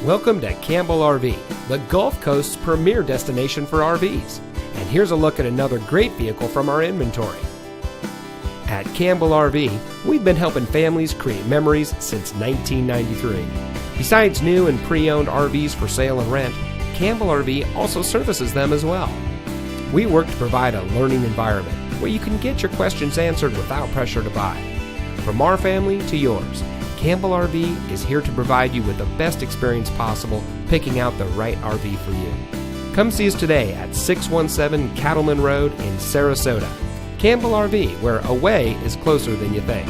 Welcome to Campbell RV, the Gulf Coast's premier destination for RVs. And here's a look at another great vehicle from our inventory. At Campbell RV, we've been helping families create memories since 1993. Besides new and pre-owned RVs for sale and rent, Campbell RV also services them as well. We work to provide a learning environment where you can get your questions answered without pressure to buy. From our family to yours, Campbell RV is here to provide you with the best experience possible picking out the right RV for you. Come see us today at 617 Callemen Road in Sarasota. Campbell RV, where away is closer than you think.